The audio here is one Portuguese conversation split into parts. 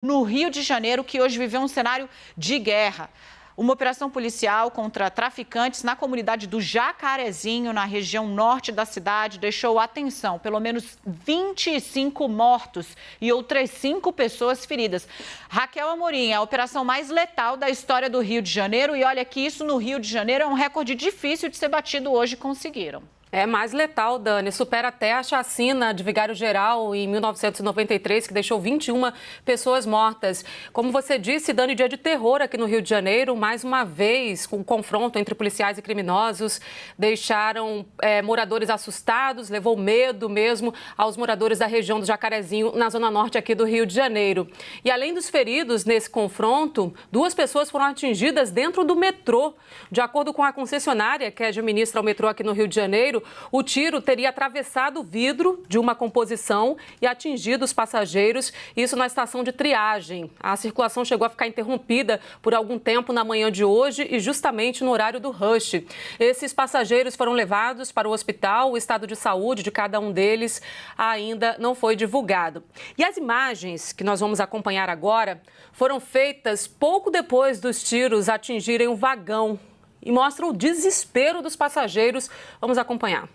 no Rio de Janeiro, que hoje viveu um cenário de guerra. Uma operação policial contra traficantes na comunidade do Jacarezinho, na região norte da cidade, deixou, atenção, pelo menos 25 mortos e outras 5 pessoas feridas. Raquel Amorim, a operação mais letal da história do Rio de Janeiro, e olha que isso no Rio de Janeiro é um recorde difícil de ser batido hoje, conseguiram. É mais letal, Dani. Supera até a chacina de Vigário Geral em 1993, que deixou 21 pessoas mortas. Como você disse, Dani, dia de terror aqui no Rio de Janeiro. Mais uma vez, com um confronto entre policiais e criminosos, deixaram moradores assustados, levou medo mesmo aos moradores da região do Jacarezinho, na zona norte aqui do Rio de Janeiro. E além dos feridos nesse confronto, 2 pessoas foram atingidas dentro do metrô. De acordo com a concessionária que administra o metrô aqui no Rio de Janeiro, o tiro teria atravessado o vidro de uma composição e atingido os passageiros, isso na estação de triagem. A circulação chegou a ficar interrompida por algum tempo na manhã de hoje e justamente no horário do rush. Esses passageiros foram levados para o hospital, o estado de saúde de cada um deles ainda não foi divulgado. E as imagens que nós vamos acompanhar agora foram feitas pouco depois dos tiros atingirem o vagão e mostram o desespero dos passageiros. Vamos acompanhar.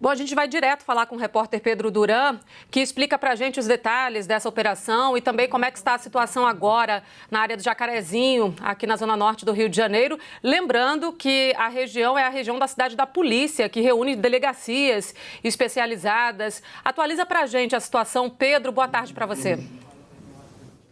Bom, a gente vai direto falar com o repórter Pedro Duran, que explica pra gente os detalhes dessa operação e também como é que está a situação agora na área do Jacarezinho, aqui na zona norte do Rio de Janeiro. Lembrando que a região é a região da cidade da polícia, que reúne delegacias especializadas. Atualiza pra gente a situação. Pedro, boa tarde para você.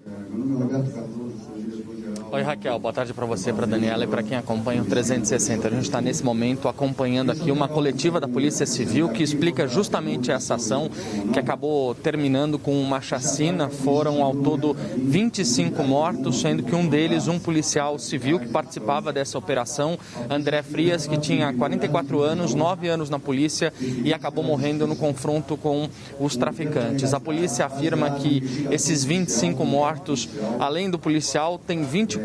Meu nome é Roberto Cardoso, sou diretor-geral. Oi, Raquel. Boa tarde para você, para Daniela e para quem acompanha o 360. A gente está nesse momento acompanhando aqui uma coletiva da Polícia Civil que explica justamente essa ação que acabou terminando com uma chacina. Foram ao todo 25 mortos, sendo que um deles um policial civil que participava dessa operação, André Frias, que tinha 44 anos, 9 anos na polícia e acabou morrendo no confronto com os traficantes. A polícia afirma que esses 25 mortos, além do policial, tem 24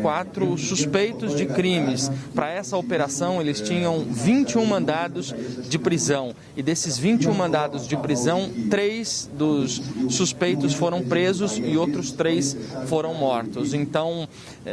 suspeitos de crimes. Para essa operação, eles tinham 21 mandados de prisão. E desses 21 mandados de prisão, 3 dos suspeitos foram presos e outros 3 foram mortos. Então,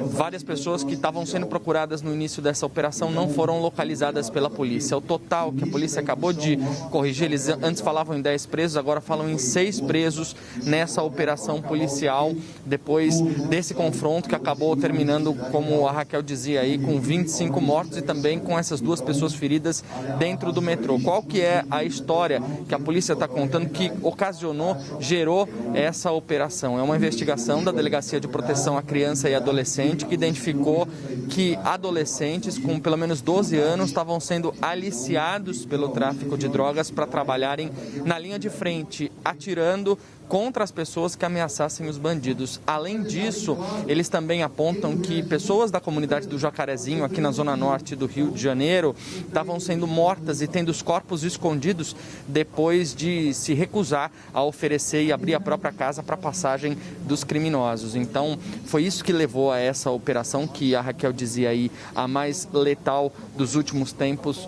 várias pessoas que estavam sendo procuradas no início dessa operação não foram localizadas pela polícia. O total que a polícia acabou de corrigir, eles antes falavam em 10 presos, agora falam em 6 presos nessa operação policial, depois desse confronto que acabou terminando, como a Raquel dizia aí, com 25 mortos e também com essas 2 pessoas feridas dentro do metrô. Qual que é a história que a polícia está contando que ocasionou, gerou essa operação? É uma investigação da Delegacia de Proteção à Criança e Adolescente que identificou que adolescentes com pelo menos 12 anos estavam sendo aliciados pelo tráfico de drogas para trabalharem na linha de frente, atirando contra as pessoas que ameaçassem os bandidos. Além disso, eles também apontam que pessoas da comunidade do Jacarezinho, aqui na zona norte do Rio de Janeiro, estavam sendo mortas e tendo os corpos escondidos depois de se recusar a oferecer e abrir a própria casa para a passagem dos criminosos. Então, foi isso que levou a essa operação que a Raquel dizia aí, a mais letal dos últimos tempos,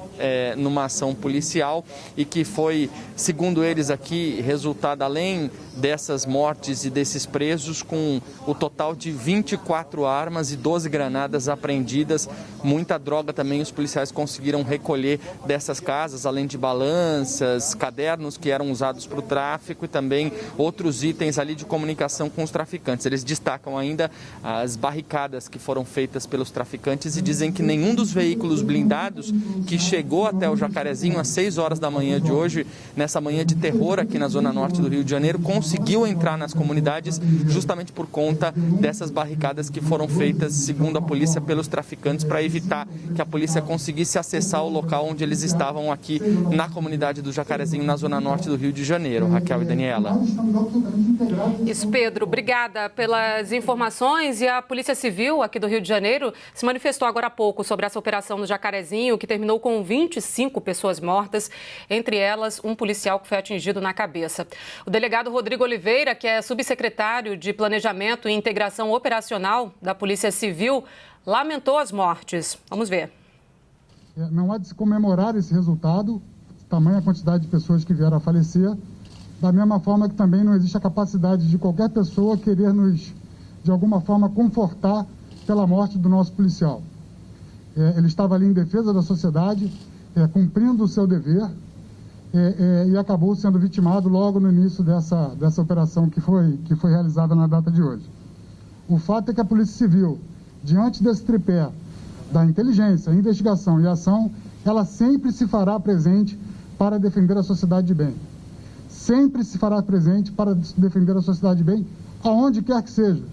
numa ação policial e que foi, segundo eles aqui, resultado além dessas mortes e desses presos, com o total de 24 armas e 12 granadas apreendidas. Muita droga também os policiais conseguiram recolher dessas casas, além de balanças, cadernos que eram usados para o tráfico e também outros itens ali de comunicação com os traficantes. Eles destacam ainda as barricadas que foram feitas pelos traficantes e dizem que nenhum dos veículos blindados que chegou até o Jacarezinho às 6 horas da manhã de hoje, nessa manhã de terror aqui na zona norte do Rio de Janeiro, conseguiu entrar nas comunidades justamente por conta dessas barricadas que foram feitas feitas, segundo a polícia, pelos traficantes para evitar que a polícia conseguisse acessar o local onde eles estavam aqui na comunidade do Jacarezinho, na zona norte do Rio de Janeiro. Raquel e Daniela. Isso, Pedro. Obrigada pelas informações. E a Polícia Civil aqui do Rio de Janeiro se manifestou agora há pouco sobre essa operação no Jacarezinho, que terminou com 25 pessoas mortas, entre elas um policial que foi atingido na cabeça. O delegado Rodrigo Oliveira, que é subsecretário de Planejamento e Integração Operacional da Polícia Civil, lamentou as mortes. Vamos ver. Não há de se comemorar esse resultado, tamanha quantidade de pessoas que vieram a falecer, da mesma forma que também não existe a capacidade de qualquer pessoa querer nos, de alguma forma, confortar pela morte do nosso policial. Ele estava ali em defesa da sociedade, cumprindo o seu dever, e acabou sendo vitimado logo no início dessa operação que foi realizada na data de hoje. O fato é que a Polícia Civil, diante desse tripé da inteligência, investigação e ação, ela sempre se fará presente para defender a sociedade de bem. Sempre se fará presente para defender a sociedade de bem, aonde quer que seja.